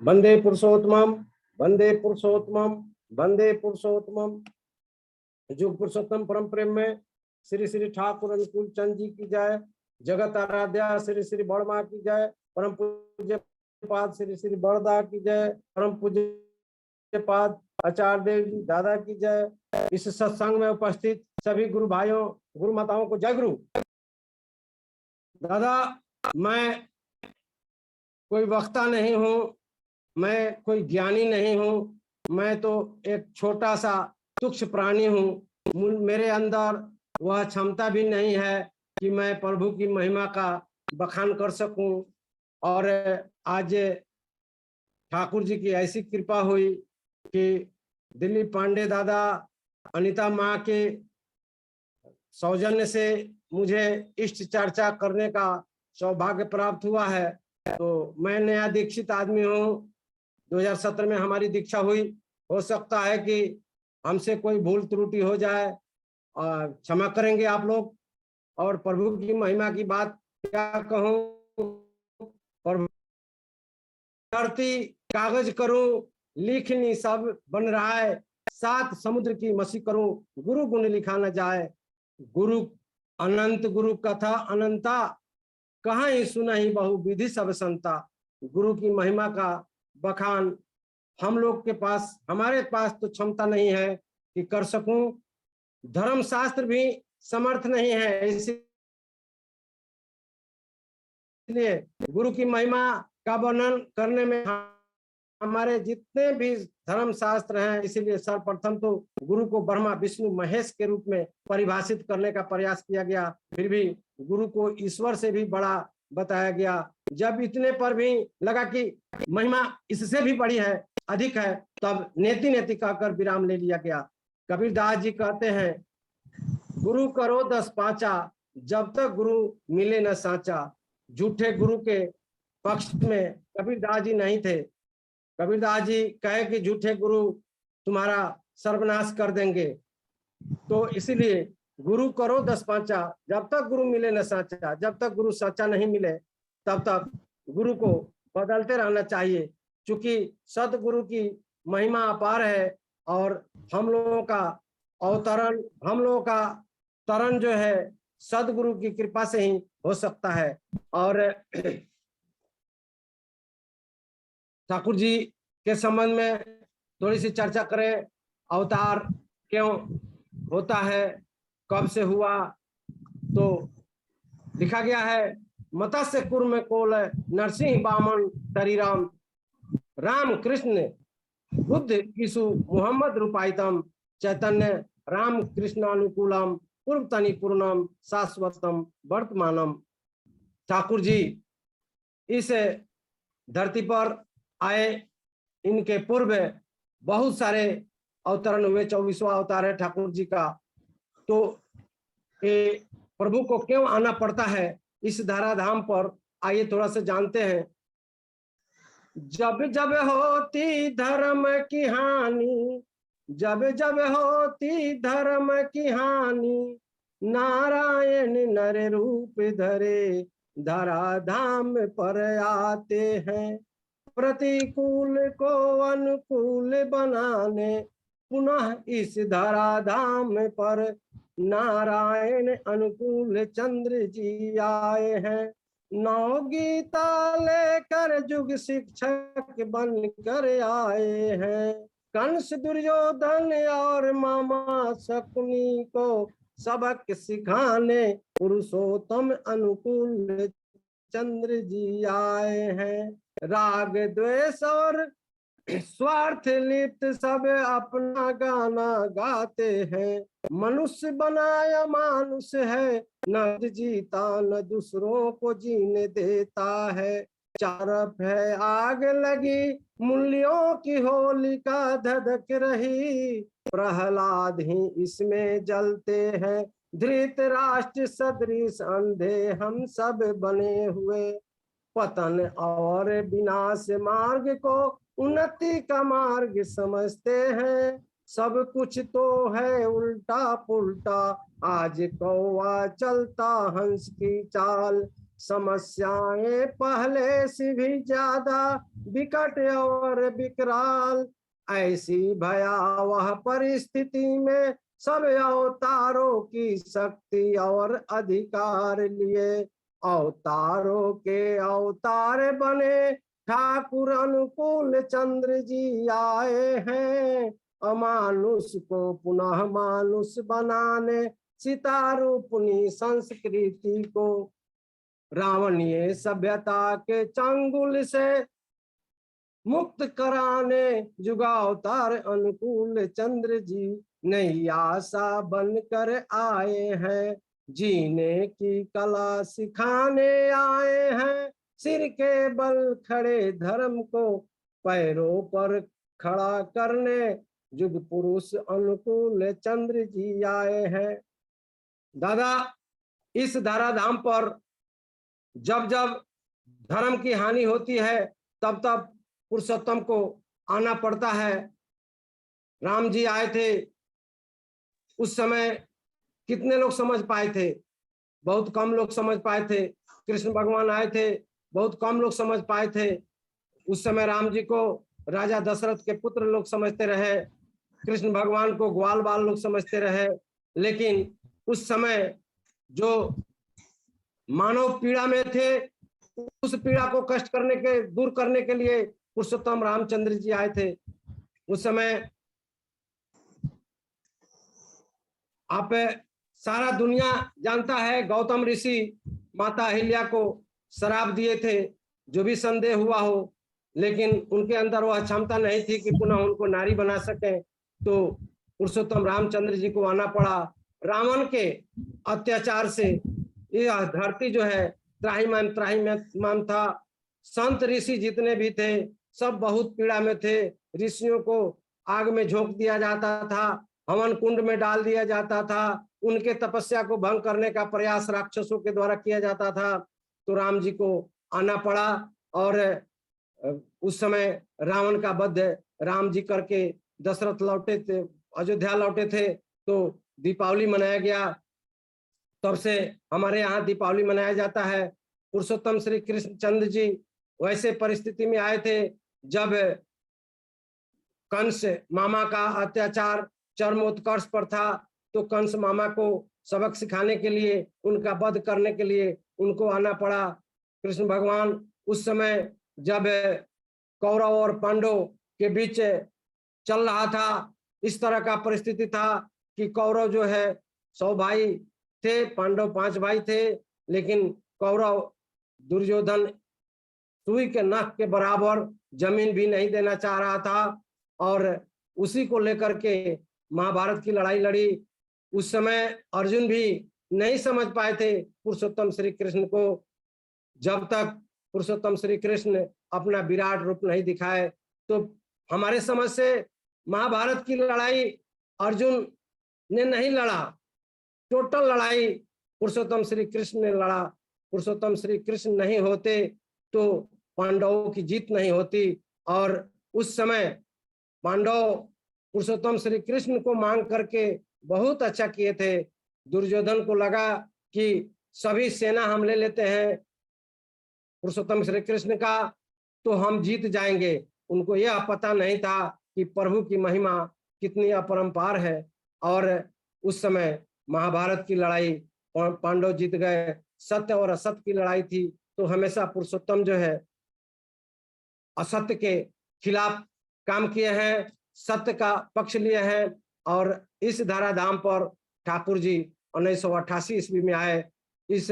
वंदे पुरुषोत्तमम, वंदे पुरुषोत्तमम, वंदे पुरुषोत्तमम। युग पुरुषोत्तम परम प्रेम में श्री श्री ठाकुर अनुकूल चंद जी की जय। जगत आराध्या श्री श्री बड़मा की जय। परम पूज्य पाद श्री श्री बड़दा की जय। परम पूज्य पाद आचार्य देव जी दादा की जय। इस सत्संग में उपस्थित सभी गुरु भाइयों गुरु माताओं को जय गुरु। दादा, मैं कोई वक्ता नहीं हूँ, मैं कोई ज्ञानी नहीं हूँ, मैं तो एक छोटा सा तुच्छ प्राणी हूँ। मेरे अंदर वह क्षमता भी नहीं है कि मैं प्रभु की महिमा का बखान कर सकूं। और आज ठाकुर जी की ऐसी कृपा हुई कि दिलीप पांडे दादा, अनीता माँ के सौजन्य से मुझे इष्ट चर्चा करने का सौभाग्य प्राप्त हुआ है। तो मैं नया दीक्षित आदमी हूँ। 2017 में हमारी दीक्षा हुई। हो सकता है कि हमसे कोई भूल त्रुटि हो जाए, क्षमा करेंगे आप लोग। और प्रभु की महिमा की बात क्या कहूँ, प्रभु धरती कागज करूं, लिखनी सब बन रहा है, 7 समुद्र की मसी करूं, गुरु गुण लिखा न जाए। गुरु अनंत गुरु कथा अनंता, कहाँ ही सुना ही बहु विधि सब संता। गुरु की महिमा का बखान हम लोग के पास, हमारे पास तो क्षमता नहीं है कि कर सकूं। धर्म शास्त्र भी समर्थ नहीं है। इसलिए गुरु की महिमा का वर्णन करने में हमारे जितने भी धर्म शास्त्र हैं, इसीलिए सर्वप्रथम तो गुरु को ब्रह्मा विष्णु महेश के रूप में परिभाषित करने का प्रयास किया गया। फिर भी गुरु को ईश्वर से भी बड़ा बताया गया। जब इतने पर भी लगा कि महिमा इससे भी बड़ी है, अधिक है, तब नेति नेति कहकर विराम ले लिया गया। कबीरदास जी कहते हैं, गुरु करो 10 पांचा, जब तक गुरु मिले न साचा। झूठे गुरु के पक्ष में कबीरदास जी नहीं थे। कबीरदास जी कहे कि झूठे गुरु तुम्हारा सर्वनाश कर देंगे। तो इसीलिए गुरु करो 10 पांचा, जब तक गुरु मिले न साचा। जब तक गुरु सच्चा नहीं मिले तब तक गुरु को बदलते रहना चाहिए। क्योंकि सदगुरु की महिमा अपार है और हम लोगों का अवतरण, हम लोगों का तरण जो है सदगुरु की कृपा से ही हो सकता है। और ठाकुर जी के संबंध में थोड़ी सी चर्चा करें। अवतार क्यों होता है, कब से हुआ, तो लिखा गया है, मत्स्य कूर्म कोल नरसिंह बामन तरीराम, राम कृष्ण बुद्ध यीशु मोहम्मद रूपायतम, चैतन्य राम कृष्णानुकूलम, पूर्व तनि पूर्णम शाश्वतम वर्तमानम। ठाकुर जी इस धरती पर आए, इनके पूर्व बहुत सारे अवतरण हुए। 24वां अवतार है ठाकुर जी का। तो ये प्रभु को क्यों आना पड़ता है इस धराधाम पर, आइए थोड़ा सा जानते हैं। जब जब होती धर्म की हानि, जब जब होती धर्म की हानि, नारायण नर रूप धरे धराधाम पर आते हैं। प्रतिकूल को अनुकूल बनाने पुनः इस धराधाम पर नारायण अनुकूल चंद्र जी आए हैं। नौ गीता लेकर युग शिक्षक बन कर आए हैं। कंस दुर्योधन और मामा शकुनी को सबक सिखाने पुरुषोत्तम अनुकूल चंद्र जी आए हैं। राग द्वेष और स्वार्थ लिप्त सब अपना गाना गाते हैं। मनुष्य बनाया मानुष है, न जीता न दूसरों को जीने देता है। चारफ है आग लगी, मूल्यों की होलिका धधक रही, प्रहलाद ही इसमें जलते हैं। धृतराष्ट्र सदृश अंधे हम सब बने हुए, पतन और विनाश मार्ग को उन्नति का मार्ग समझते हैं। सब कुछ तो है उल्टा पुल्टा, आज कौवा चलता हंस की चाल। समस्याएं पहले से भी ज्यादा विकट और विकराल। ऐसी भयावह परिस्थिति में सब अवतारों की शक्ति और अधिकार लिए अवतारों के अवतार बने ठाकुर अनुकूल चंद्र जी आए हैं। अमानुष को पुनः मानुष बनाने सीतारूपनी संस्कृति को रावणीय सभ्यता के चंगुल से मुक्त कराने जुगावतार अनुकूल चंद्र जी नई आशा बनकर आए हैं। जीने की कला सिखाने आए हैं। सिर के बल खड़े धर्म को पैरों पर खड़ा करने युग पुरुष अनुकूल चंद्र जी आए हैं। दादा, इस धराधाम पर जब जब धर्म की हानि होती है तब तब पुरुषोत्तम को आना पड़ता है। राम जी आए थे, उस समय कितने लोग समझ पाए थे? बहुत कम लोग समझ पाए थे। कृष्ण भगवान आए थे, बहुत कम लोग समझ पाए थे। उस समय राम जी को राजा दशरथ के पुत्र लोग समझते रहे, कृष्ण भगवान को ग्वाल बाल लोग समझते रहे। लेकिन उस समय जो मानव पीड़ा में थे, उस पीड़ा को कष्ट करने के दूर करने के लिए पुरुषोत्तम रामचंद्र जी आए थे। उस समय आप सारा दुनिया जानता है, गौतम ऋषि माता अहिल्या को श्राप दिए थे, जो भी संदेह हुआ हो, लेकिन उनके अंदर वह क्षमता नहीं थी कि पुनः उनको नारी बना सके। तो पुरुषोत्तम रामचंद्र जी को आना पड़ा। रावण के अत्याचार से यह धरती जो है त्राहिमाम था। संत ऋषि जितने भी थे सब बहुत पीड़ा में थे। ऋषियों को आग में झोंक दिया जाता था, हवन कुंड में डाल दिया जाता था, उनके तपस्या को भंग करने का प्रयास राक्षसों के द्वारा किया जाता था। तो राम जी को आना पड़ा और उस समय रावण का वध राम जी करके दशरथ लौटे थे, अयोध्या लौटे थे। तो दीपावली मनाया गया, तब से हमारे यहाँ दीपावली मनाया जाता है। पुरुषोत्तम श्री कृष्ण चंद्र जी वैसे परिस्थिति में आए थे जब कंस मामा का अत्याचार चरमोत्कर्ष पर था। तो कंस मामा को सबक सिखाने के लिए, उनका वध करने के लिए उनको आना पड़ा। कृष्ण भगवान उस समय जब कौरव और पांडव के बीच चल रहा था, इस तरह का परिस्थिति था कि कौरव जो है 100 भाई थे, पांडव 5 भाई थे, लेकिन कौरव दुर्योधन सुई के नख के बराबर जमीन भी नहीं देना चाह रहा था और उसी को लेकर के महाभारत की लड़ाई लड़ी। उस समय अर्जुन भी नहीं समझ पाए थे पुरुषोत्तम श्री कृष्ण को, जब तक पुरुषोत्तम श्री कृष्ण अपना विराट रूप नहीं दिखाए। तो हमारे समझ से महाभारत की लड़ाई अर्जुन ने नहीं लड़ा, टोटल लड़ाई पुरुषोत्तम श्री कृष्ण ने लड़ा। पुरुषोत्तम श्री कृष्ण नहीं होते तो पांडवों की जीत नहीं होती। और उस समय पांडव पुरुषोत्तम श्री कृष्ण को मांग करके बहुत अच्छा किए थे। दुर्योधन को लगा कि सभी सेना हम ले लेते हैं पुरुषोत्तम श्री कृष्ण का तो हम जीत जाएंगे। उनको यह पता नहीं था कि प्रभु की महिमा कितनी अपरंपार है। और उस समय महाभारत की लड़ाई पांडव जीत गए, सत्य और असत्य की लड़ाई थी। तो हमेशा पुरुषोत्तम जो है असत्य के खिलाफ काम किए हैं, सत्य का पक्ष लिए हैं। और इस धराधाम पर ठाकुर जी 1988 ईस्वी में आए। इस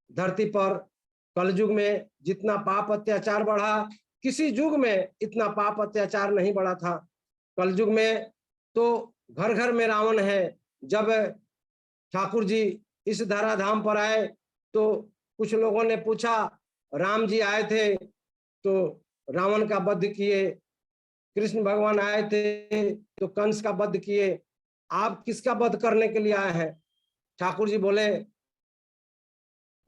धरती पर कलयुग में जितना पाप अत्याचार बढ़ा, किसी युग में इतना पाप अत्याचार नहीं बढ़ा था। कलयुग में तो घर घर में रावण है। जब ठाकुर जी इस धराधाम पर आए तो कुछ लोगों ने पूछा, राम जी आए थे तो रावण का वध किए, कृष्ण भगवान आए थे तो कंस का वध किए, आप किसका वध करने के लिए आए हैं? ठाकुर जी बोले,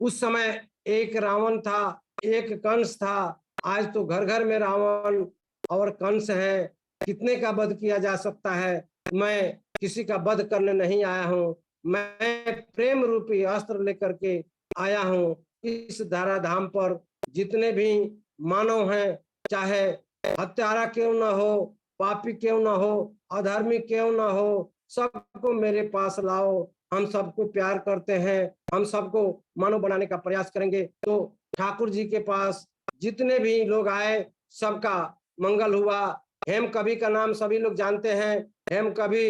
उस समय एक रावण था, एक कंस था, आज तो घर घर में रावण और कंस है, कितने का वध किया जा सकता है? मैं किसी का वध करने नहीं आया हूँ, मैं प्रेम रूपी अस्त्र लेकर के आया हूँ। इस धराधाम पर जितने भी मानव हैं, चाहे हत्यारा क्यों न हो, पापी क्यों न हो, अधर्मी क्यों न हो, सबको मेरे पास लाओ। हम सबको प्यार करते हैं, हम सबको मानव बनाने का प्रयास करेंगे। तो ठाकुर जी के पास जितने भी लोग आए, सबका मंगल हुआ। हेम कवि का नाम सभी लोग जानते हैं। हेम कवि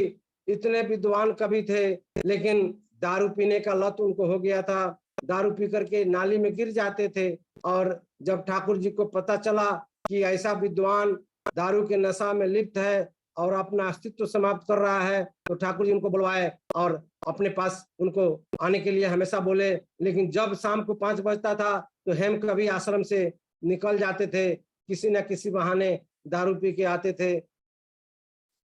इतने विद्वान कवि थे, लेकिन दारू पीने का लत उनको हो गया था। दारू पी करके नाली में गिर जाते थे, और जब ठाकुर जी को पता चला कि ऐसा विद्वान दारू के नशा में लिप्त है और अपना अस्तित्व समाप्त कर रहा है, तो ठाकुर जी उनको बुलवाए और अपने पास उनको आने के लिए हमेशा बोले। लेकिन जब शाम को 5 बजता था, तो हेम कवि आश्रम से निकल जाते थे, किसी न किसी बहाने दारू पी के आते थे।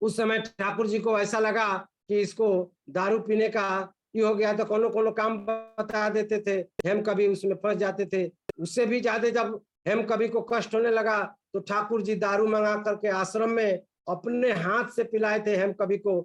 उस समय ठाकुर जी को ऐसा लगा कि इसको दारू पीने का ये हो गया, तो कोनो कोनो काम बता देते थे। हेम कवि उसमें फंस जाते थे। उससे भी ज्यादा जब हेम कवि को कष्ट होने लगा, तो ठाकुर जी दारू मंगा करके आश्रम में अपने हाथ से पिलाए थे हेम कवि को।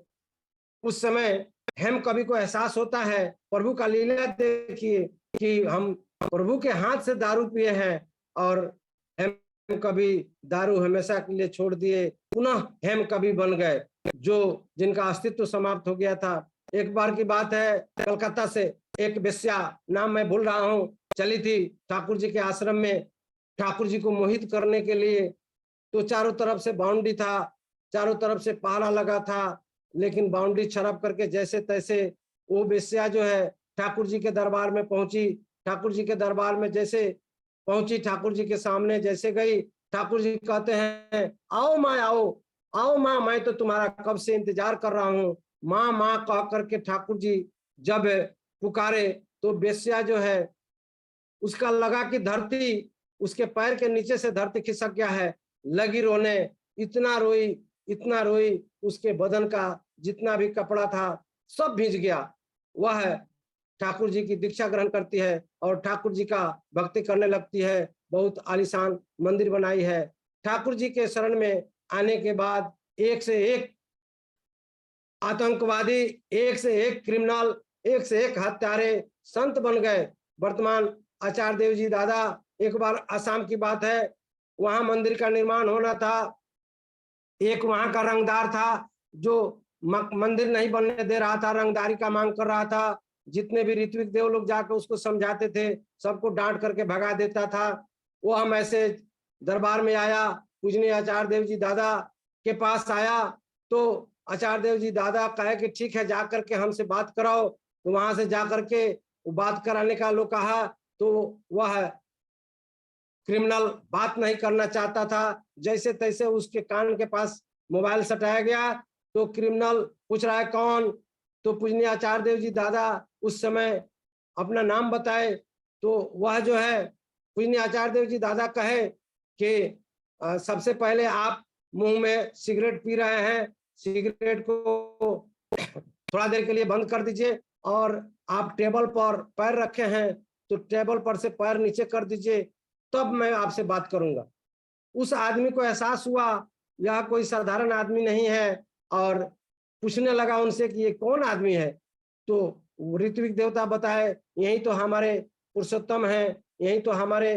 उस समय हेम कवि को एहसास होता है, प्रभु का लीला देखिए कि हम प्रभु के हाथ से दारू पिए हैं, और हेम कवि दारू हमेशा के लिए छोड़ दिए, पुनः हेम कवि बन गए, जो जिनका अस्तित्व समाप्त हो गया था। एक बार की बात है, कलकत्ता से एक वेश्या, नाम मैं भूल रहा हूँ, चली थी ठाकुर जी के आश्रम में ठाकुर जी को मोहित करने के लिए। तो चारों तरफ से बाउंड्री था, चारों तरफ से पहरा लगा था, लेकिन बाउंड्री छरप करके जैसे तैसे वो वेश्या जो है ठाकुर जी के दरबार में पहुंची। ठाकुर जी के दरबार में जैसे पहुंची, ठाकुर जी के सामने जैसे गई, ठाकुर जी कहते हैं, आओ माँ आओ, आओ माँ, मैं तो तुम्हारा कब से इंतजार कर रहा हूँ। माँ माँ कह करके ठाकुर जी जब पुकारे, तो वेश्या जो है उसका लगा कि धरती, उसके पैर के नीचे से धरती खिसक गया है, लगी रोने। इतना रोई, इतना रोई, उसके बदन का जितना भी कपड़ा था सब भीज गया। वह ठाकुर जी की दीक्षा ग्रहण करती है और ठाकुर जी का भक्ति करने लगती है। बहुत आलीशान मंदिर बनाई है। ठाकुर जी के शरण में आने के बाद एक से एक आतंकवादी, एक से एक क्रिमिनल, एक से एक हत्यारे संत बन गए। वर्तमान आचार्य देव जी दादा, एक बार असम की बात है, वहां मंदिर का निर्माण होना था। एक वहां का रंगदार था जो मंदिर नहीं बनने दे रहा था, रंगदारी का मांग कर रहा था। जितने भी ऋत्विक देव लोग जाकर उसको समझाते थे, सबको डांट करके भगा देता था। वो हम ऐसे दरबार में आया, पूजनीय आचार्य देव जी दादा के पास आया, तो आचार्य देव जी दादा कहे कि ठीक है, जा करके हमसे बात कराओ। तो वहां से जा करके बात कराने का लोग कहा, तो वह क्रिमिनल बात नहीं करना चाहता था। जैसे तैसे उसके कान के पास मोबाइल सटाया गया, तो क्रिमिनल पूछ रहा है कौन, तो पूजनीय आचार्य देव जी दादा उस समय अपना नाम बताए। तो वह जो है पूजनीय आचार्य देव जी दादा कहे कि सबसे पहले आप मुंह में सिगरेट पी रहे हैं, सिगरेट को थोड़ा देर के लिए बंद कर दीजिए, और आप टेबल पर पैर रखे हैं, तो टेबल पर से पैर नीचे कर दीजिए, तब मैं आपसे बात करूंगा। उस आदमी को एहसास हुआ यह कोई साधारण आदमी नहीं है, और पूछने लगा उनसे कि ये कौन आदमी है। तो ऋत्विक देवता बताए, यही तो हमारे पुरुषोत्तम हैं, यही तो हमारे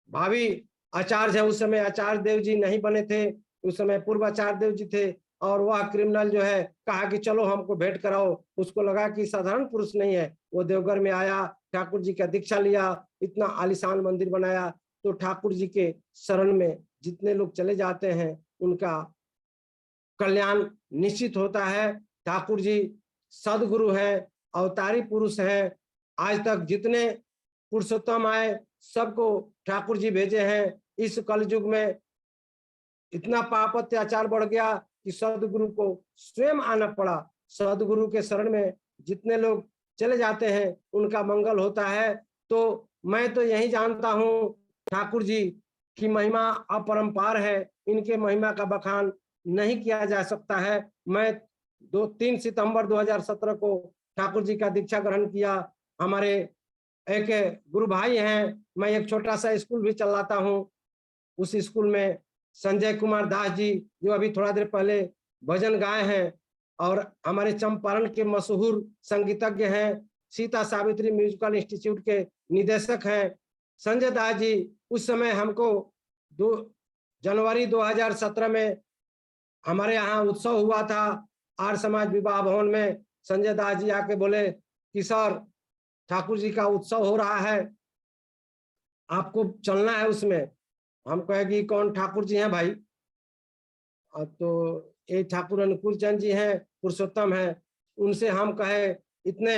भावी आचार्य है। उस समय आचार्य देव जी नहीं बने थे, उस समय पूर्व आचार्य देव जी थे। और वह क्रिमिनल जो है कहा कि चलो हमको भेंट कराओ। उसको लगा कि साधारण पुरुष नहीं है। वो देवघर में आया, ठाकुर जी का दीक्षा लिया, इतना आलीशान मंदिर बनाया। तो ठाकुर जी के शरण में जितने लोग चले जाते हैं उनका कल्याण निश्चित होता है। ठाकुर जी सदगुरु हैं, अवतारी पुरुष हैं। आज तक जितने पुरुषोत्तम आए सबको ठाकुर जी भेजे हैं। इस कलयुग में इतना पाप अत्याचार बढ़ गया कि सदगुरु को स्वयं आना पड़ा। सदगुरु के शरण में जितने लोग चले जाते हैं उनका मंगल होता है। तो मैं तो यही जानता हूँ, ठाकुर जी की महिमा अपरंपार है, इनके महिमा का बखान नहीं किया जा सकता है। मैं 3 सितंबर 2017 को ठाकुर जी का दीक्षा ग्रहण किया। हमारे एक गुरु भाई हैं, मैं एक छोटा सा स्कूल भी चलाता हूँ। उस स्कूल में संजय कुमार दास जी, जो अभी थोड़ा देर पहले भजन गाए हैं, और हमारे चंपारण के मशहूर संगीतज्ञ हैं सीता सावित्री म्यूजिकल इंस्टीट्यूट के निदेशक हैं। संजय दास जी उस समय हमको 2 जनवरी 2017 में हमारे यहाँ उत्सव हुआ था आर्य समाज विवाह भवन में। संजय दास जी आके बोले कि सर ठाकुर जी का उत्सव हो रहा है, आपको चलना है उसमें। हम कहे कि कौन ठाकुर जी हैं भाई? तो ये ठाकुर अनुकूल चंद जी हैं, पुरुषोत्तम हैं। उनसे हम कहे इतने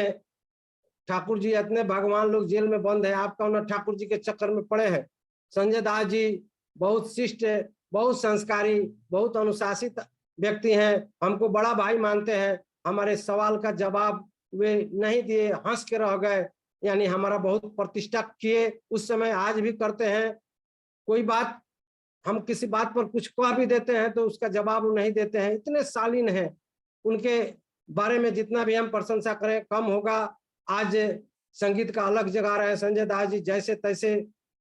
ठाकुर जी इतने भगवान लोग जेल में बंद है, आप कौन ठाकुर जी के चक्कर में पड़े हैं? संजय दास जी बहुत शिष्ट, बहुत संस्कारी, बहुत अनुशासित व्यक्ति हैं, हमको बड़ा भाई मानते हैं। हमारे सवाल का जवाब वे नहीं दिए, हंस के रह गए, यानी हमारा बहुत प्रतिष्ठा किए उस समय, आज भी करते हैं। कोई बात हम किसी बात पर कुछ कह भी देते हैं तो उसका जवाब वो नहीं देते हैं, इतने शालीन हैं। उनके बारे में जितना भी हम प्रशंसा करें कम होगा। आज संगीत का अलग जगा रहे हैं संजय दास जी, जैसे तैसे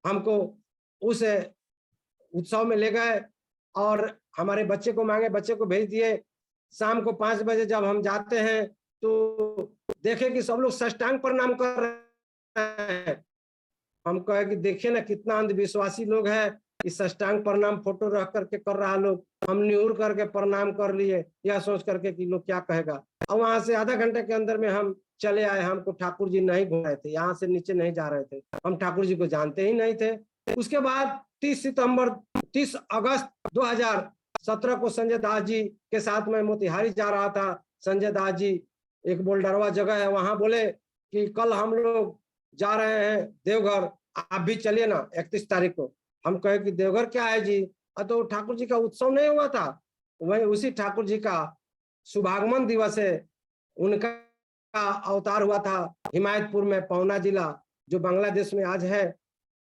हमको उस उत्सव में ले गए और हमारे बच्चे को मांगे, बच्चे को भेज दिए। शाम को 5 बजे जब हम जाते हैं तो देखे कि सब लोग साष्टांग प्रणाम कर रहे हैं। हम कहे कि देखिए ना कितना अंधविश्वासी लोग हैं, इस साष्टांग प्रणाम फोटो रख करके कर रहा लोग। हम निहुर करके प्रणाम कर लिए, यह सोच करके कि लोग क्या कहेगा। और वहां से आधा घंटे के अंदर में हम चले आए। हमको ठाकुर जी नहीं घूम रहे थे, यहाँ से नीचे नहीं जा रहे थे, हम ठाकुर जी को जानते ही नहीं थे। उसके बाद 30 अगस्त 2017 को संजय दास जी के साथ मैं मोतिहारी जा रहा था। संजय दास जी एक बोल्डरवा जगह है, वहां बोले कि कल हम लोग जा रहे हैं देवघर, आप भी चलिए ना 31 तारीख को। हम कहे कि देवघर क्या है जी? तो ठाकुर जी का उत्सव नहीं हुआ था, वही उसी ठाकुर जी का शुभागमन दिवस है, उनका अवतार हुआ था हिमायतपुर में, पौना जिला जो बांग्लादेश में आज है,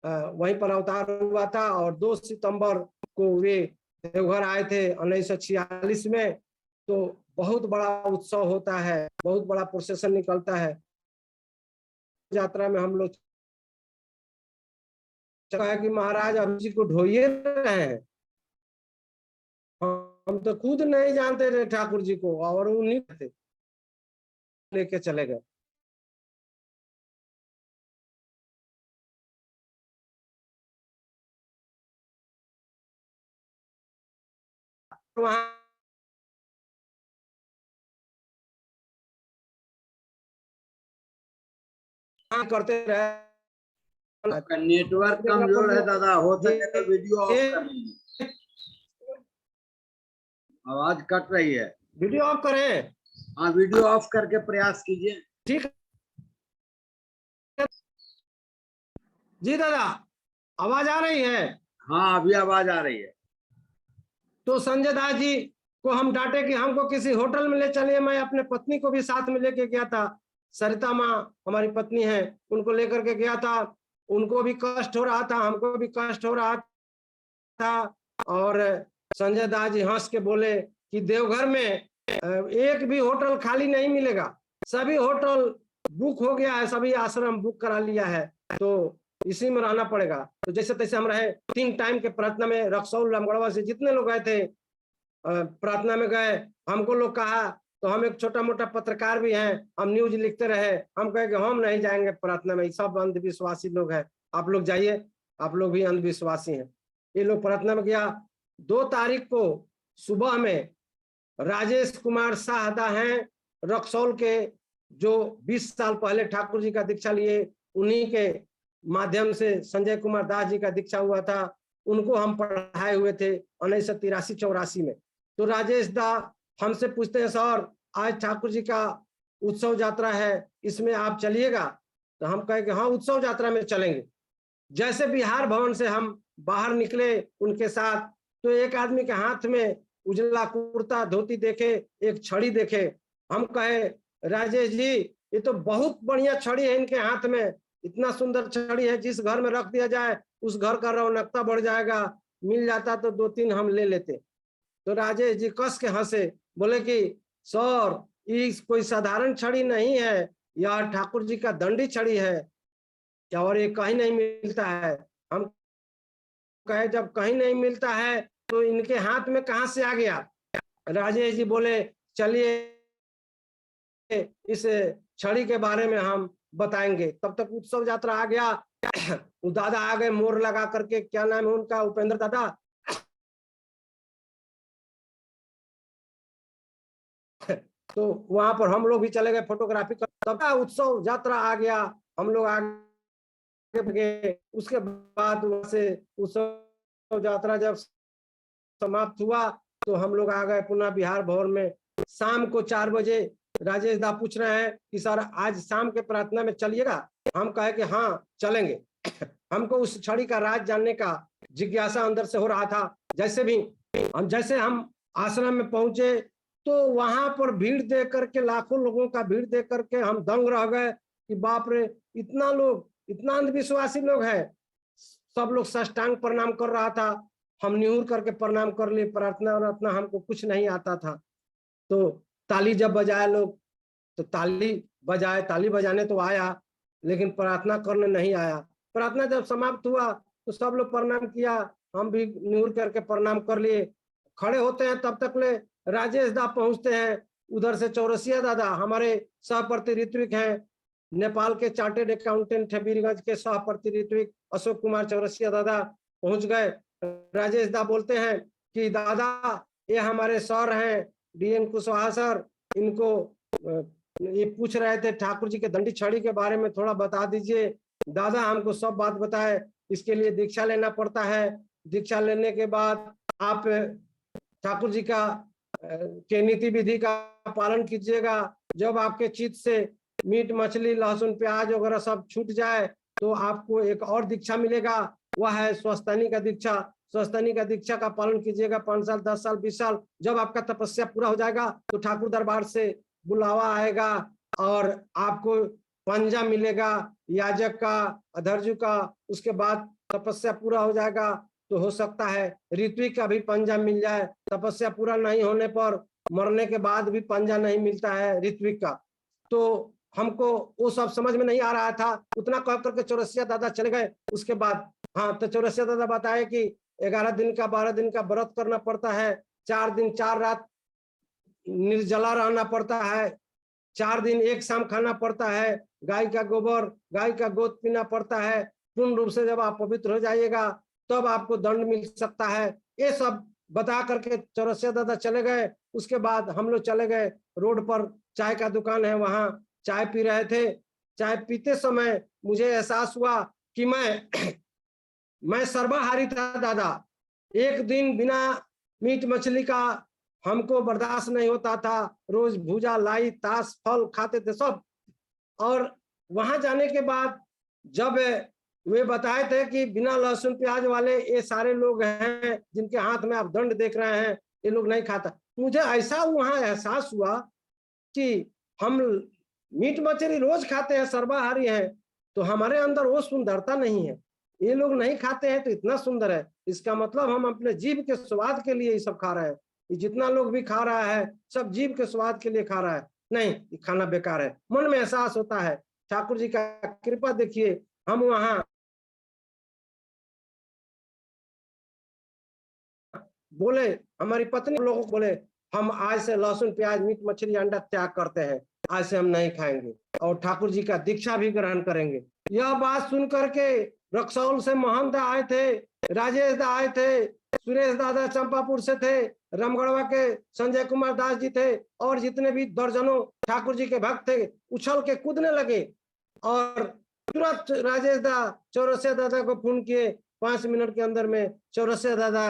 वहीं पर अवतार हुआ था। और 2 सितंबर को वे देवघर आए थे 1946 में। तो बहुत बड़ा उत्सव होता है, बहुत बड़ा प्रोसेशन निकलता है। यात्रा में हम लोग कहा कि महाराज अब जी को ढोइए रहे हैं, हम तो खुद नहीं जानते थे ठाकुर जी को, और उन्हीं थे लेके चले गए। वहां करते रहे। आपका नेटवर्क कमजोर है दादा, हो सके तो वीडियो ऑफ कर लीजिए, आवाज कट रही है। वीडियो ऑफ करें? हाँ वीडियो ऑफ करके प्रयास कीजिए। ठीक है जी दादा, आवाज आ रही है? हाँ अभी आवाज आ रही है। तो संजय दास जी को हम डांटे कि हमको किसी होटल में ले चलिए। मैं अपने पत्नी को भी साथ में लेके गया था, सरिता माँ हमारी पत्नी है, उनको लेकर के गया था। उनको भी कष्ट हो रहा था, हमको भी कष्ट हो रहा था। और संजय दास जी हंस के बोले कि देवघर में एक भी होटल खाली नहीं मिलेगा, सभी होटल बुक हो गया है, सभी आश्रम बुक करा लिया है, तो इसी में रहना पड़ेगा। तो जैसे तैसे हम रहे 3 टाइम के प्रार्थना में। रक्सौल रामगढ़वा से जितने लोग गए थे प्रार्थना में गए। हमको लोग कहा, तो हम एक छोटा मोटा पत्रकार भी हैं, हम न्यूज लिखते रहे। हम कहे कि हम नहीं जाएंगे प्रार्थना में, सब अंधविश्वासी लोग हैं, आप लोग जाइए, आप लोग भी अंधविश्वासी हैं। ये लोग प्रार्थना में गया। 2 तारीख को सुबह में राजेश कुमार शाहदा हैं रक्सौल के, जो 20 साल पहले ठाकुर जी का दीक्षा लिए, उन्हीं के माध्यम से संजय कुमार दास जी का दीक्षा हुआ था। उनको हम पढ़ाए हुए थे 1983-84 में। तो राजेश दा हमसे पूछते हैं, सर आज ठाकुर जी का उत्सव यात्रा है, इसमें आप चलिएगा? तो हम कहे कि हाँ उत्सव यात्रा में चलेंगे। जैसे बिहार भवन से हम बाहर निकले उनके साथ, तो एक आदमी के हाथ में उजला कुर्ता धोती देखे, एक छड़ी देखे। हम कहे राजेश जी ये तो बहुत बढ़िया छड़ी है इनके हाथ में, इतना सुंदर छड़ी है, जिस घर में रख दिया जाए उस घर का रौनकता बढ़ जाएगा, मिल जाता तो 2-3 हम ले लेते। तो राजेश जी कस के हंसे, बोले कि सर ये कोई साधारण छड़ी नहीं है, यह ठाकुर जी का दंडी छड़ी है, और ये कहीं नहीं मिलता है। हम कहे जब कहीं नहीं मिलता है तो इनके हाथ में कहां से आ गया? राजेश जी बोले चलिए इस छड़ी के बारे में हम बताएंगे। तब तक उत्सव यात्रा आ गया। वो दादा आ गए मोर लगा करके, क्या नाम है उनका, उपेंद्र दादा। तो वहां पर हम लोग भी चले गए फोटोग्राफी कर। तब उत्सव यात्रा आ गया, हम लोग आगे गए। उसके बाद वहां से उत्सव यात्रा जब समाप्त हुआ तो हम लोग आ गए पुनः बिहार भवन में। शाम को 4 बजे राजेश दा पूछ रहे हैं कि सर आज शाम के प्रार्थना में चलिएगा। हम कहे कि हाँ चलेंगे। हमको उस छड़ी का राज जानने का जिज्ञासा अंदर से हो रहा था। जैसे हम आश्रम में पहुंचे तो वहां पर भीड़ देख करके, लाखों लोगों का भीड़ देख करके हम दंग रह गए कि बाप रे, इतना लोग, इतना अंधविश्वासी लोग हैं। सब लोग साष्टांग प्रणाम कर रहा था। हम निहुर करके प्रणाम कर लिए। प्रार्थना वार्थना हमको कुछ नहीं आता था। तो ताली जब बजाए लोग, तो ताली बजाए, ताली बजाने तो आया लेकिन प्रार्थना करने नहीं आया। प्रार्थना जब समाप्त हुआ तो सब लोग प्रणाम किया, हम भी निहुर करके प्रणाम कर लिए। खड़े होते हैं तब तक ले राजेश दा पहुंचते हैं। उधर से चौरसिया दादा, हमारे सहप्रति ऋत्विक हैं, नेपाल के चार्टेड अकाउंटेंट है, वीरगंज के सहप्रति ऋत्विक अशोक कुमार चौरसिया दादा पहुंच गए। राजेश दा बोलते हैं कि दादा ये हमारे सर हैं डीएन कुशवाहा सर, इनको ये पूछ रहे थे ठाकुर जी के दंडी छड़ी के बारे में थोड़ा बता दीजिए। दादा हमको सब बात बताए। इसके लिए दीक्षा लेना पड़ता है। दीक्षा लेने के बाद आप ठाकुर जी का के नीति विधि का पालन कीजिएगा। जब आपके चित्त से मीट मछली लहसुन प्याज वगैरह सब छूट जाए तो आपको एक और दीक्षा मिलेगा, वह है स्वस्थानी का दीक्षा। स्वस्थानी का दीक्षा का पालन कीजिएगा 5 साल 10 साल 20 साल। जब आपका तपस्या पूरा हो जाएगा तो ठाकुर दरबार से बुलावा आएगा और आपको पंजा मिलेगा याजक का, अधर्जु का। उसके बाद तपस्या पूरा हो जाएगा तो हो सकता है ऋत्विक का भी पंजा मिल जाए। तपस्या पूरा नहीं होने पर मरने के बाद भी पंजा नहीं मिलता है ऋत्विक का। तो हमको वो सब समझ में नहीं आ रहा था। उतना कह करके चौरसिया दादा चले गए। उसके बाद हाँ, तो चौरसिया दादा बताए कि 11 दिन का 12 दिन का व्रत करना पड़ता है, 4 दिन 4 रात निर्जला रहना पड़ता है, 4 दिन एक शाम खाना पड़ता है, गाय का गोबर गाय का गोद पीना पड़ता है। पूर्ण रूप से जब आप पवित्र हो जाइएगा तब आपको दंड मिल सकता है। ये सब बता करके चौरसिया दादा चले गए। उसके बाद हम लोग चले गए रोड पर, चाय का दुकान है, वहां चाय पी रहे थे। चाय पीते समय मुझे एहसास हुआ कि मैं सर्वाहारी था दादा। एक दिन बिना मीट मछली का हमको बर्दाश्त नहीं होता था। रोज भूजा लाई ताश फल खाते थे सब। और वहां जाने के बाद जब वे बताए थे कि बिना लहसुन प्याज वाले ये सारे लोग हैं जिनके हाथ में आप दंड देख रहे हैं, ये लोग नहीं खाता। मुझे ऐसा वहां एहसास हुआ कि हम मीट मछली रोज खाते हैं, सर्वाहारी हैं, तो हमारे अंदर वो सुंदरता नहीं है। ये लोग नहीं खाते हैं तो इतना सुंदर है। इसका मतलब हम अपने जीव के स्वाद के लिए ये सब खा रहे हैं। जितना लोग भी खा रहा है सब जीव के स्वाद के लिए खा रहा है। नहीं, खाना बेकार है। मन में एहसास होता है। ठाकुर जी का कृपा देखिए, हम वहां बोले, हमारी पत्नी लोगों को बोले हम आज से लहसुन प्याज मीट मछली अंडा त्याग करते हैं, आज से हम नहीं खाएंगे और ठाकुर जी का दीक्षा भी ग्रहण करेंगे। यह बात सुन करके रक्सौल से मोहन दा आए थे, राजेश दा आए थे, सुरेश दादा चंपापुर से थे, रामगढ़वा के संजय कुमार दास जी थे और जितने भी दर्जनों ठाकुर जी के भक्त थे उछल के कूदने लगे। और तुरंत राजेश दा चौरसिया दादा को फोन किए। 5 मिनट के अंदर में चौरसिया दादा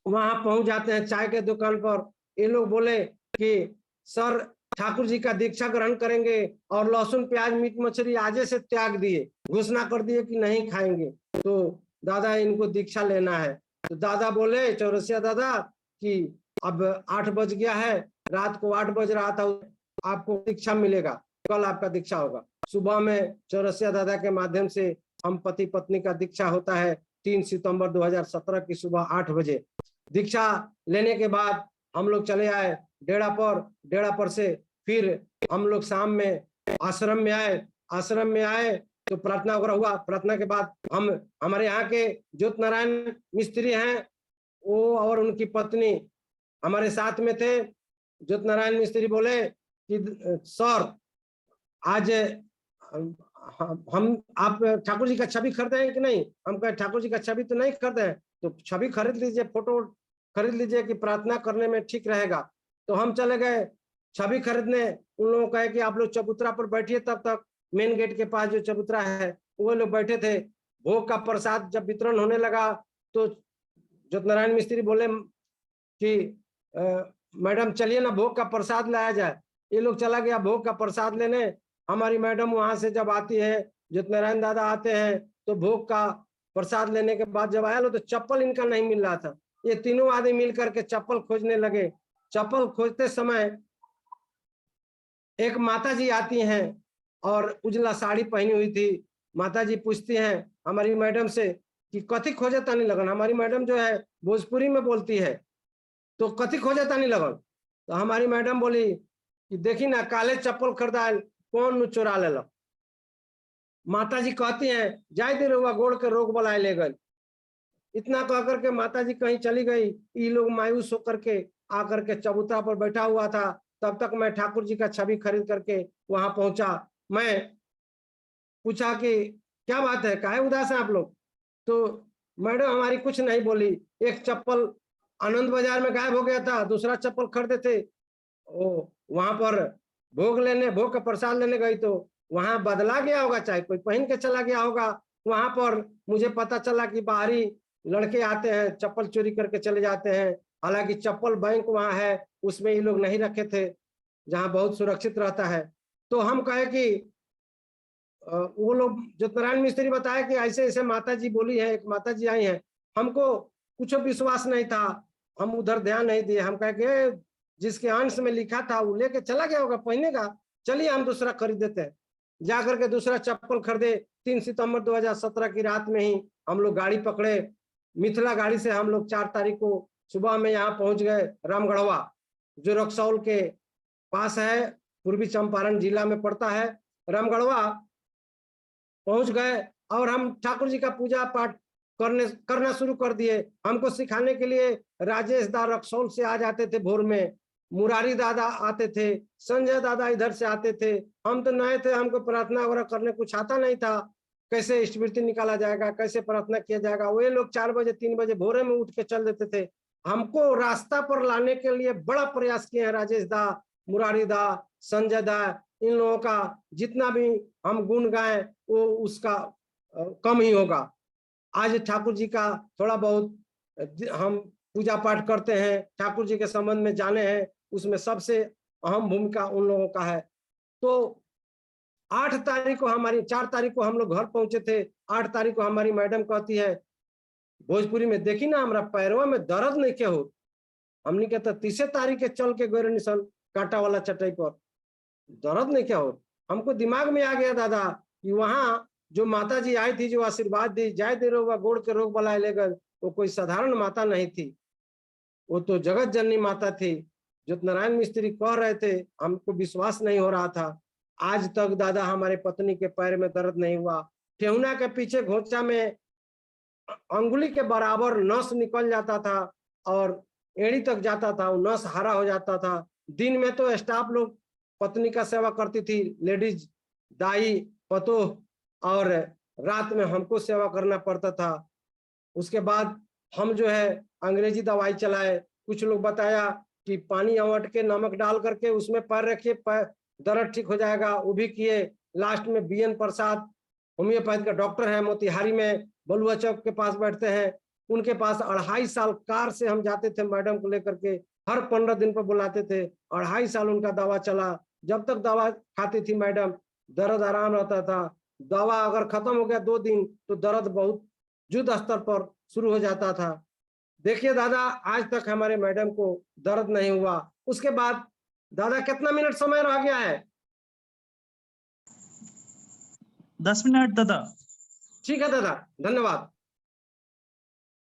वहां पहुंच जाते हैं चाय के दुकान पर। ये लोग बोले कि सर ठाकुर जी का दीक्षा ग्रहण करेंगे और लहसुन प्याज मीट मछली आजे से त्याग दिए, घोषणा कर दिए कि नहीं खाएंगे। तो दादा इनको दीक्षा लेना है। तो दादा बोले चौरसिया दादा कि अब 8 बज गया है, रात को 8 बज रहा था, आपको दीक्षा मिलेगा, कल आपका दीक्षा होगा। सुबह में चौरसिया दादा के माध्यम से हम पति पत्नी का दीक्षा होता है 3 सितंबर 2017 की सुबह 8 बजे। दीक्षा लेने के बाद हम लोग चले आए डेरा पर। डेरा पर से फिर हम लोग शाम में आश्रम में आए। आश्रम में आए तो प्रार्थना वगैरह हुआ। प्रार्थना के बाद हम हमारे यहाँ के ज्योत नारायण मिस्त्री हैं, वो और उनकी पत्नी हमारे साथ में थे। ज्योत नारायण मिस्त्री बोले कि सर आज हम आप ठाकुर जी का छवि खरीदे हैं कि नहीं? हम कहे ठाकुर जी का छवि तो नहीं खरीदे हैं, तो छवि खरीद लीजिए, फोटो खरीद लीजिए कि प्रार्थना करने में ठीक रहेगा। तो हम चले गए छवि खरीदने, उन लोगों को कहे कि आप लोग चबूतरा पर बैठिए, तब तक मेन गेट के पास जो चबूतरा है वो लोग बैठे थे। भोग का प्रसाद जब वितरण होने लगा तो ज्योतिनारायण मिस्त्री बोले कि मैडम चलिए ना भोग का प्रसाद लाया जाए। ये लोग चला गया भोग का प्रसाद लेने। हमारी मैडम वहां से जब आती है, ज्योतिनारायण दादा आते हैं, तो भोग का प्रसाद लेने के बाद जब आया लो तो चप्पल इनका नहीं मिल रहा था। ये तीनों आदमी मिलकर के चप्पल खोजने लगे। चप्पल खोजते समय एक माता जी आती हैं और उजला साड़ी पहनी हुई थी। माता जी पूछती हैं हमारी मैडम से कि कथी खोजे तानी लगन। हमारी मैडम जो है भोजपुरी में बोलती है, तो कथी खोजे तानी लगन। तो हमारी मैडम बोली कि देखी ना काले चप्पल खरीदायल कौन चोरा ले लो। माता जी कहती हैं जाय दे रहुआ गोड़ के रोग बुलाए ले गए। इतना कह करके माता जी कहीं चली गई। ये लोग मायूस होकर के आकर के चबूतरा पर बैठा हुआ था। तब तक मैं ठाकुर जी का छवि खरीद करके वहां पहुंचा। मैं पूछा कि क्या बात है, काहे उदास है आप लोग? तो मैडम हमारी कुछ नहीं बोली। एक चप्पल आनंद बाजार में गायब हो गया था, दूसरा चप्पल खरीदे थे। ओ वहां पर भोग का प्रसाद लेने गई तो वहां बदला गया होगा, चाहे कोई पहन के चला गया होगा। वहां पर मुझे पता चला कि बाहरी लड़के आते हैं, चप्पल चोरी करके चले जाते हैं। हालांकि चप्पल बैंक वहां है, उसमें ये लोग नहीं रखे थे, जहां बहुत सुरक्षित रहता है। तो हम कहे कि वो लोग ज्योतिनारायण मिस्त्री बताया कि ऐसे ऐसे माता जी बोली है, एक माता जी आई है। हमको कुछ विश्वास नहीं था, हम उधर ध्यान नहीं दिए। हम कहे कि जिसके अंश में लिखा था वो लेके चला गया होगा पहनेगा, चलिए हम दूसरा खरीद देते हैं। जाकर के दूसरा चप्पल खरीदे। 3 सितंबर 2017 की रात में ही हम लोग गाड़ी पकड़े। मिथिला गाड़ी से हम लोग 4 तारीख को सुबह में यहाँ पहुंच गए रामगढ़वा, जो रक्सौल के पास है, पूर्वी चंपारण जिला में पड़ता है। रामगढ़वा पहुंच गए और हम ठाकुर जी का पूजा पाठ करना शुरू कर दिए। हमको सिखाने के लिए राजेश दा रक्सौल से आ जाते थे भोर में, मुरारी दादा आते थे, संजय दादा इधर से आते थे। हम तो नए थे, हमको प्रार्थना वगैरह करने कुछ आता नहीं था, कैसे स्मृति निकाला जाएगा, कैसे प्रार्थना किया जाएगा। वे लोग 4 बजे 3 बजे भोरे में उठ के चल देते थे। हमको रास्ता पर लाने के लिए बड़ा प्रयास किए हैं राजेश दा, मुरारी दा, संजय दा। इन लोगों का जितना भी हम गुण गाएं वो उसका कम ही होगा। आज ठाकुर जी का थोड़ा बहुत हम पूजा पाठ करते हैं, ठाकुर जी के संबंध में जाने हैं, उसमें सबसे अहम भूमिका उन लोगों का है। तो 8 तारीख को हमारी 4 तारीख को हम लोग घर पहुंचे थे। 8 तारीख को हमारी मैडम कहती है भोजपुरी में, देखी ना हमारा पैरवा में दर्द नहीं क्या हो। हमने कहता 30 तारीख के चल के गए निशान कांटा वाला चटाई पर, दर्द नहीं क्या हो। हमको दिमाग में आ गया दादा कि वहां जो माता जी आई थी, जो आशीर्वाद दी, जाय दे रहुआ गोड़ के रोग बलाए ले गए, वो कोई साधारण माता नहीं थी, वो तो जगत जननी माता थी। ज्योतिनारायण मिस्त्री कह रहे थे, हमको विश्वास नहीं हो रहा था। आज तक दादा हमारे पत्नी के पैर में दर्द नहीं हुआ। ठेहुना के पीछे घोंचा में अंगुली के बराबर नस निकल जाता था और एड़ी तक जाता था, वो नस हरा हो जाता था। दिन में तो स्टाफ लोग पत्नी का सेवा करती थी, लेडीज दाई पतोह, और रात में हमको सेवा करना पड़ता था। उसके बाद हम जो है अंग्रेजी दवाई चलाए। कुछ लोग बताया कि पानी अवट के नमक डाल करके उसमें पैर रखिए, दर्द ठीक हो जाएगा, वो भी किए। लास्ट में BN प्रसाद होम्योपैथ का डॉक्टर है, मोतिहारी में बलुआ चौक के पास बैठते हैं, उनके पास 2.5 साल कार से हम जाते थे मैडम को लेकर के, हर 15 दिन पर बुलाते थे। 2.5 साल उनका दवा चला। जब तक दवा खाती थी मैडम दर्द आराम रहता था। दवा अगर खत्म हो गया 2 दिन तो दर्द बहुत युद्ध स्तर पर शुरू हो जाता था। देखिए दादा आज तक हमारे मैडम को दर्द नहीं हुआ। उसके बाद दादा कितना मिनट समय रह गया है? 10 मिनट दादा। ठीक है दादा, धन्यवाद।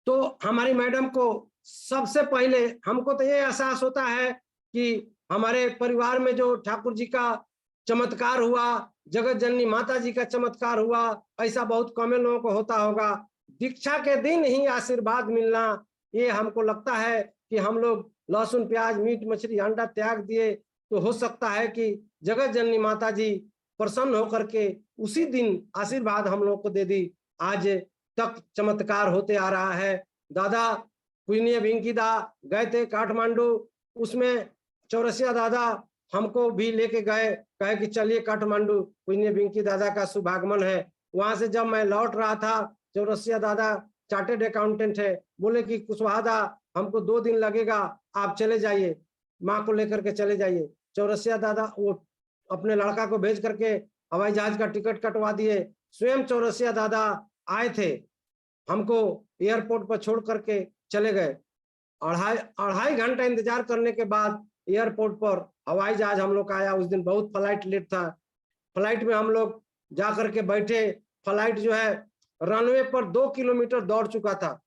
तो हमारी मैडम को सबसे पहले हमको तो ये एहसास होता है कि हमारे परिवार में जो ठाकुर जी का चमत्कार हुआ, जगत जननी माता जी का चमत्कार हुआ, ऐसा बहुत कम लोगों को होता होगा। दीक्षा के दिन ही आशीर्वाद मिलना, ये हमको लगता है कि हम लोग लहसुन प्याज मीट मछली अंडा त्याग दिए तो हो सकता है कि जगत जननी माता जी प्रसन्न होकर के उसी दिन आशीर्वाद हम लोग को दे दी। आज तक चमत्कार होते आ रहा है। दादा पुण्य विंकी दा गए थे काठमांडू, उसमें चौरसिया दादा हमको भी लेके गए, कहे कि चलिए काठमांडू, पुण्य विंकी दादा का शुभागमन है। वहां से जब मैं लौट रहा था, चौरसिया दादा चार्टेड अकाउंटेंट है, बोले कि कुशवाहा दा हमको 2 दिन लगेगा, आप चले जाइए, माँ को लेकर के चले जाइए। चौरसिया दादा वो अपने लड़का को भेज करके हवाई जहाज का टिकट कटवा दिए। स्वयं चौरसिया दादा आए थे, हमको एयरपोर्ट पर छोड़ करके चले गए। 2.5 घंटा इंतजार करने के बाद एयरपोर्ट पर हवाई जहाज हम लोग का आया। उस दिन बहुत फ्लाइट लेट था। फ्लाइट में हम लोग जा करके बैठे। फ्लाइट जो है रनवे पर 2 किलोमीटर दौड़ चुका था,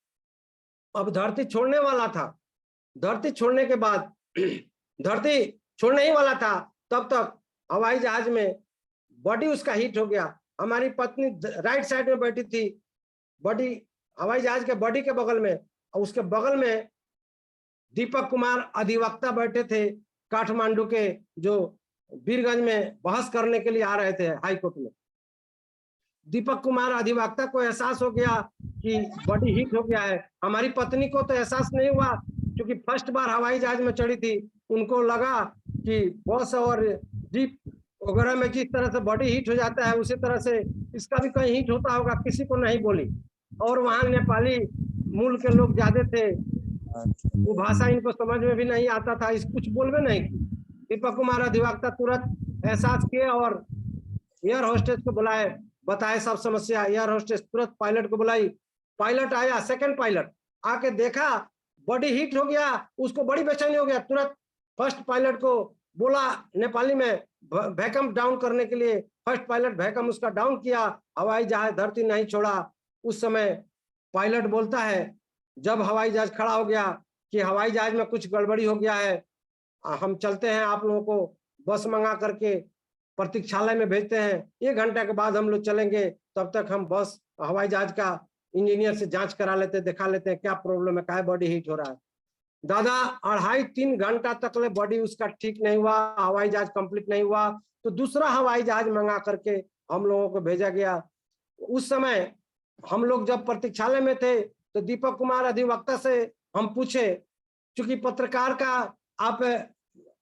अब धरती छोड़ने वाला था। धरती छोड़ने के बाद धरती छोड़ने ही वाला था, तब तक हवाई जहाज में बॉडी उसका हिट हो गया। हमारी पत्नी राइट साइड में बैठी थी, बॉडी हवाई जहाज के बॉडी के बगल में, और उसके बगल में दीपक कुमार अधिवक्ता बैठे थे, काठमांडू के, जो बीरगंज में बहस करने के लिए आ रहे थे हाई कोर्ट में। दीपक कुमार अधिवक्ता को एहसास हो गया कि बॉडी हिट हो गया है। हमारी पत्नी को तो एहसास नहीं हुआ, क्योंकि फर्स्ट बार हवाई जहाज में चढ़ी थी। उनको लगा कि बस और जीप वगैरह में जिस तरह से बॉडी हिट हो जाता है, उसी तरह से इसका भी कहीं हिट होता होगा, किसी को नहीं बोली। और वहां नेपाली मूल के लोग ज्यादा थे, वो भाषा इनको समझ में भी नहीं आता था, इस कुछ बोलवे नहीं। दीपक कुमार अधिवक्ता तुरंत एहसास किए और एयर होस्टेस को बुलाए, बताए सब समस्या। एयर होस्टेस तुरंत पायलट को बुलाई। पायलट आया, सेकंड पायलट आके देखा बॉडी हिट हो गया, उसको बड़ी बेचैनी हो गया। तुरंत फर्स्ट पायलट को बोला नेपाली में वैकम डाउन करने के लिए। फर्स्ट पायलट वैकम उसका डाउन किया, हवाई जहाज धरती नहीं छोड़ा। उस समय पायलट बोलता है, जब हवाई जहाज खड़ा हो गया, कि हवाई जहाज में कुछ गड़बड़ी हो गया है, हम चलते हैं, आप लोगों को बस मंगा करके प्रतीक्षालय में भेजते हैं, 1 घंटे के बाद हम लोग चलेंगे। तब तक हम बस हवाई जहाज का इंजीनियर से जांच करा लेते, दिखा लेते हैं क्या प्रॉब्लम है, क्या बॉडी हीट हो रहा है। दादा 2.5-3 घंटा तक ले बॉडी उसका ठीक नहीं हुआ, हवाई जहाज कंप्लीट नहीं हुआ। तो दूसरा हवाई जहाज मंगा करके हम लोगों को भेजा गया। उस समय हम लोग जब प्रतीक्षालय में थे, तो दीपक कुमार अधिवक्ता से हम पूछे, चूंकि पत्रकार का आप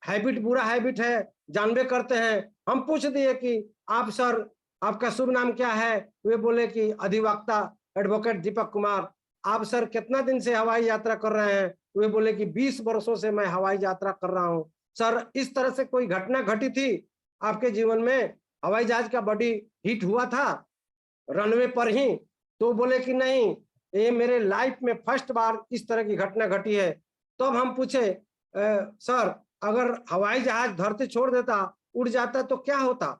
हैबिट, बुरा हैबिट है, जानबे करते हैं, हम पूछ दिए कि आप सर, आपका शुभ नाम क्या है? वे बोले कि अधिवक्ता एडवोकेट दीपक कुमार। आप सर कितना दिन से हवाई यात्रा कर रहे हैं? वे बोले कि 20 वर्षों से मैं हवाई यात्रा कर रहा हूं। सर, इस तरह से कोई घटना घटी थी आपके जीवन में, हवाई जहाज का बॉडी हिट हुआ था रनवे पर ही? तो बोले कि नहीं, ये मेरे लाइफ में फर्स्ट बार इस तरह की घटना घटी है। तो अब हम पूछे, सर अगर हवाई जहाज धरती छोड़ देता, उड़ जाता, तो क्या होता?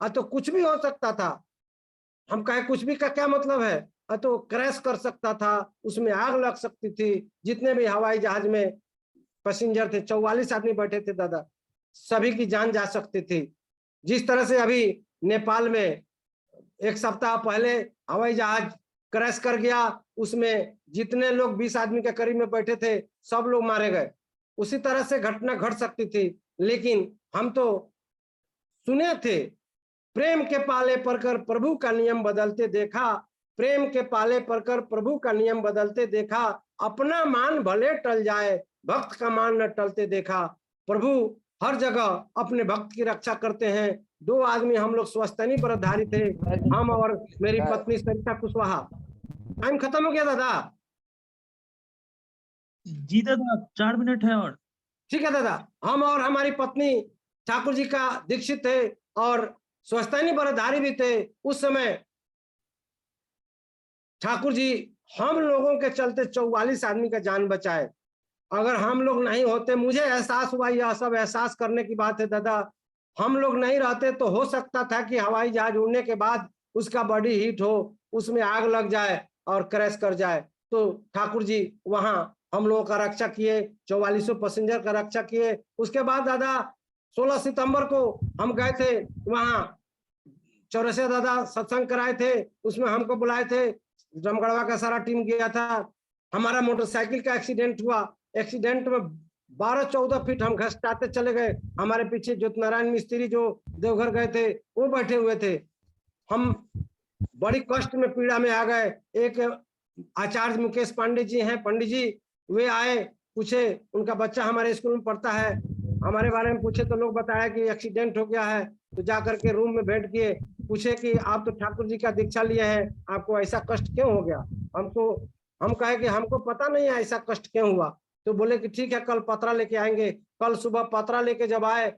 तो कुछ भी हो सकता था। हम कहे कुछ भी का क्या मतलब है? तो क्रैश कर सकता था, उसमें आग लग सकती थी। जितने भी हवाई जहाज में पैसेंजर थे, 44 आदमी बैठे थे दादा, सभी की जान जा सकती थी। जिस तरह से अभी नेपाल में 1 सप्ताह पहले हवाई जहाज क्रैश कर गया, उसमें जितने लोग 20 आदमी के करीब में बैठे थे, सब लोग मारे गए। उसी तरह से घटना घट सकती थी। लेकिन हम तो सुने थे, प्रेम के पाले पड़कर प्रभु का नियम बदलते देखा, प्रेम के पाले पड़कर प्रभु का नियम बदलते देखा, अपना मान भले टल जाए, भक्त का मान न टलते देखा। प्रभु हर जगह अपने भक्त की रक्षा करते हैं। 2 आदमी हम लोग स्वस्तनी पर आधारित थे, हम और मेरी पत्नी सरिता कुशवाहा। टाइम खत्म हो गया दादा? जी दादा, 4 मिनट है और। ठीक है दादा। हम और हमारी पत्नी ठाकुर जी का दीक्षित थे और स्वस्तनी बरधारी भी थे। उस समय ठाकुर जी हम लोगों के चलते 44 आदमी का जान बचाए। अगर हम लोग नहीं होते, मुझे एहसास हुआ, यह सब एहसास करने की बात है दादा, हम लोग नहीं रहते तो हो सकता था कि हवाई जहाज उड़ने के बाद उसका बॉडी हीट हो, उसमें आग लग जाए और क्रैश कर जाए। तो ठाकुर जी वहां हम लोगों का रक्षा किए, 44 पैसेंजर का रक्षा किए। उसके बाद दादा 16 सितंबर को हम गए थे वहां, चौरसिया दादा सत्संग कराए थे, उसमें हमको बुलाए थे, रमगढ़वा का सारा टीम गया था। हमारा मोटरसाइकिल का एक्सीडेंट हुआ, एक्सीडेंट में 12-14 फीट हम घसटाते चले गए। हमारे पीछे ज्योति नारायण मिस्त्री जो देवघर गए थे वो बैठे हुए थे। हम बड़ी कष्ट में पीड़ा में आ गए। एक आचार्य मुकेश पांडे जी हैं, पंडित जी, वे आए, पूछे, उनका बच्चा हमारे स्कूल में पढ़ता है, हमारे बारे में पूछे तो लोग बताया कि एक्सीडेंट हो गया है। तो जाकर के रूम में बैठ किए, पूछे कि आप तो ठाकुर जी का दीक्षा लिए हैं, आपको ऐसा कष्ट क्यों हो गया? हम कहे कि हमको पता नहीं है ऐसा कष्ट क्यों हुआ। तो बोले कि ठीक है, कल पत्रा लेके आएंगे। कल सुबह पत्रा लेके जब आए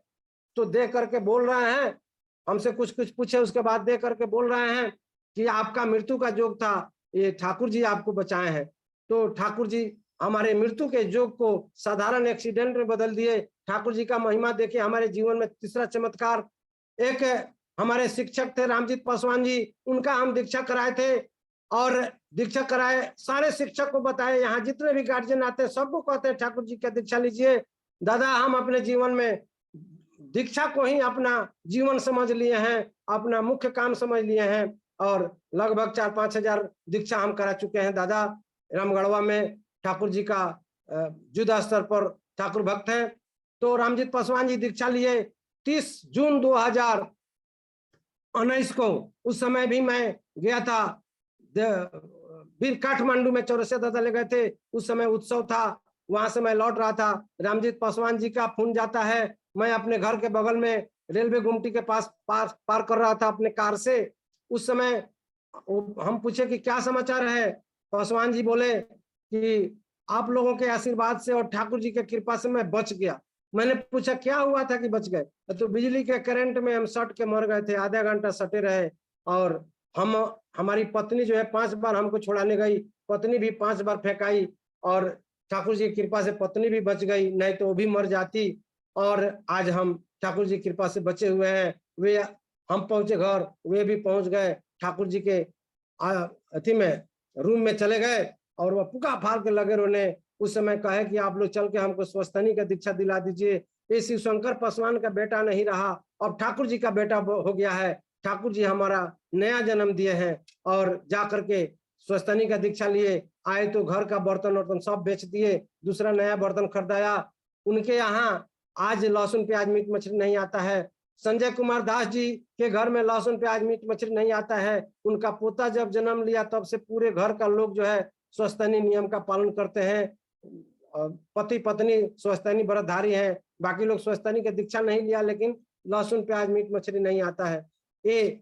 तो दे करके बोल रहे हैं, हमसे कुछ कुछ पूछे, उसके बाद दे करके बोल रहे हैं कि आपका मृत्यु का योग था, ये ठाकुर जी आपको बचाए हैं। तो ठाकुर जी हमारे मृत्यु के योग को साधारण एक्सीडेंट में बदल दिए। ठाकुर जी का महिमा देखे हमारे जीवन में तीसरा चमत्कार। एक हमारे शिक्षक थे रामजीत पासवान जी, उनका हम दीक्षा कराए थे, और दीक्षा कराए, सारे शिक्षक को बताए, यहाँ जितने भी गार्जियन आते हैं सबको कहते हैं ठाकुर जी का दीक्षा लीजिए। दादा हम अपने जीवन में दीक्षा को ही अपना जीवन समझ लिए हैं, अपना मुख्य काम समझ लिए हैं, और लगभग 4-5 हजार दीक्षा हम करा चुके हैं दादा। रामगढ़वा में ठाकुर जी का जुदा स्तर पर ठाकुर भक्त हैं। तो रामजीत पासवान जी दीक्षा लिए 30 जून 2019 को। उस समय भी मैं गया था, फिर काठमांडू में चौरसिया दादा ले गए थे, उस समय उत्सव था, वहां से मैं लौट रहा था। रामजीत पासवान जी का फोन जाता है, मैं अपने घर के बगल में रेलवे गुमटी के पास पार कर रहा था अपने कार से। उस समय हम पूछे कि क्या समाचार है? पासवान जी बोले कि आप लोगों के आशीर्वाद से और ठाकुर जी के कृपा से मैं बच गया। मैंने पूछा क्या हुआ था कि बच गए? तो बिजली के करंट में हम सट के मर गए थे, आधा घंटा सटे रहे, और हमारी पत्नी जो है 5 बार हमको छुड़ाने गई, पत्नी भी 5 बार फेंकाई, और ठाकुर जी की कृपा से पत्नी भी बच गई, नहीं तो वो भी मर जाती। और आज हम ठाकुर जी की कृपा से बचे हुए हैं। वे हम पहुंचे घर, वे भी पहुंच गए, ठाकुर जी के अथी में रूम में चले गए, और वह पुका फाड़ के लगे रोने। उस समय कहे कि आप लोग चल के हमको स्वस्थानी का दीक्षा दिला दीजिए, ये शिव शंकर पासवान का बेटा नहीं रहा, अब ठाकुर जी का बेटा हो गया है। ठाकुर जी हमारा नया जन्म दिए हैं। और जा करके स्वस्थानी का दीक्षा लिए आए तो घर का बर्तन वर्तन सब बेच दिए, दूसरा नया बर्तन खरीदाया। उनके यहाँ आज लहसुन प्याज मीट मछली नहीं आता है। संजय कुमार दास जी के घर में लहसुन प्याज मीट मछली नहीं आता है। उनका पोता जब जन्म लिया तब से पूरे घर का लोग जो है स्वस्थानी नियम का पालन करते हैं। पति पत्नी स्वस्थानी व्रतधारी हैं, बाकी लोग स्वस्थानी की दीक्षा नहीं लिया, लेकिन लहसुन प्याज मीट मछली नहीं आता है। ये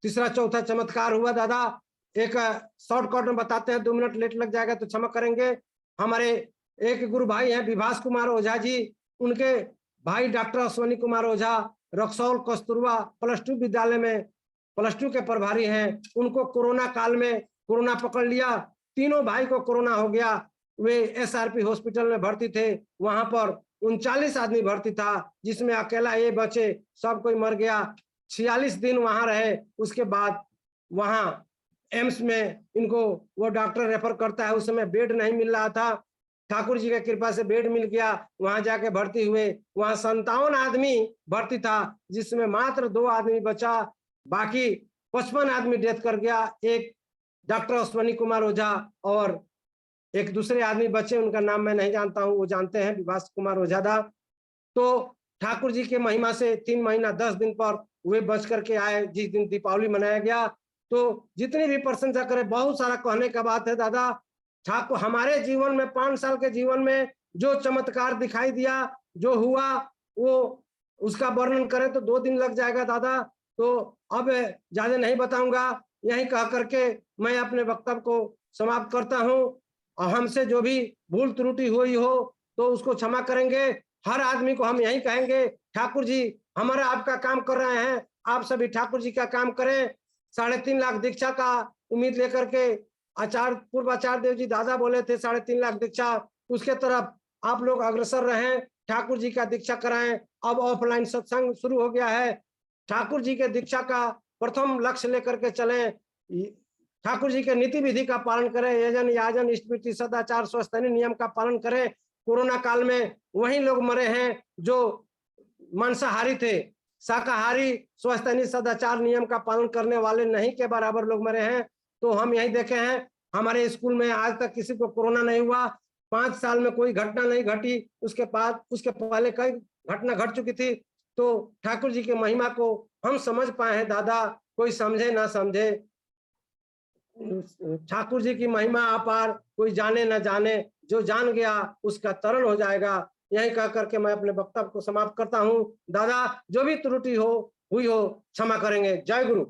तीसरा चौथा चमत्कार हुआ दादा। एक शॉर्टकट में बताते हैं, 2 मिनट लेट लग जाएगा तो क्षमा करेंगे। हमारे एक गुरु भाई हैं विभास कुमार ओझा जी, उनके भाई डॉक्टर अश्वनी कुमार ओझा रक्सौल कस्तूरबा +2 विद्यालय में +2 के प्रभारी हैं। उनको कोरोना काल में कोरोना पकड़ लिया, तीनों भाई को कोरोना हो गया। वे SRP हॉस्पिटल में भर्ती थे, वहां पर 39 आदमी भर्ती था, जिसमें अकेला ये बचे, सब कोई मर गया। 46 दिन वहां रहे, उसके बाद वहां एम्स में इनको वो डॉक्टर रेफर करता है, उस समय बेड नहीं मिल रहा था, ठाकुर जी की कृपा से बेड मिल गया, वहां जाके भर्ती हुए। वहां 57 आदमी भर्ती था, जिसमें मात्र 2 आदमी बचा, बाकी 55 आदमी डेथ कर गया। एक डॉक्टर अश्वनी कुमार ओझा और एक दूसरे आदमी बचे, उनका नाम मैं नहीं जानता हूं, वो जानते हैं, विभास कुमार ओझादा। तो ठाकुर जी के महिमा से 3 महीना 10 दिन पर वे बच करके आए, जिस दिन दीपावली मनाया गया। तो जितनी भी प्रशंसा करें, बहुत सारा कहने का बात है दादा। ठाकुर हमारे जीवन में 5 साल के जीवन में जो चमत्कार दिखाई दिया, जो हुआ, वो उसका वर्णन करें तो 2 दिन लग जाएगा दादा। तो अब ज्यादा नहीं बताऊंगा, यही कह करके मैं अपने वक्तव्य को समाप्त करता हूं। और हमसे जो भी भूल त्रुटि हुई हो तो उसको क्षमा करेंगे। हर आदमी को हम यही कहेंगे, ठाकुर जी हमारा आपका काम कर रहे हैं, आप सभी ठाकुर जी का काम करें। 3.5 लाख दीक्षा का उम्मीद लेकर के पूर्व आचार्य देव जी दादा बोले थे 3.5 लाख दीक्षा, उसके तरफ आप लोग अग्रसर रहें, ठाकुर जी का दीक्षा कराएं। अब ऑफलाइन सत्संग शुरू हो गया है, ठाकुर जी के दीक्षा का प्रथम लक्ष्य लेकर के चलें। ठाकुर जी के नीति विधि का पालन करें, यजन याजन इष्टमिति सदाचार स्वस्थानी नियम का पालन करें। कोरोना काल में वही लोग मरे हैं जो मांसाहारी थे, शाकाहारी स्वस्थानी सदाचार नियम का पालन करने वाले नहीं के बराबर लोग मरे हैं। तो हम यही देखे हैं, हमारे स्कूल में आज तक किसी को कोरोना नहीं हुआ, 5 साल में कोई घटना नहीं घटी, उसके पहले कई घटना घट चुकी थी। तो ठाकुर जी की महिमा को हम समझ पाए हैं दादा, कोई समझे ना समझे, ठाकुर जी की महिमा अपार, कोई जाने ना जाने, जो जान गया उसका तरण हो जाएगा। यही कह करके मैं अपने वक्तव्य को समाप्त करता हूँ। दादा जो भी त्रुटि हो हुई हो क्षमा करेंगे। जय गुरु।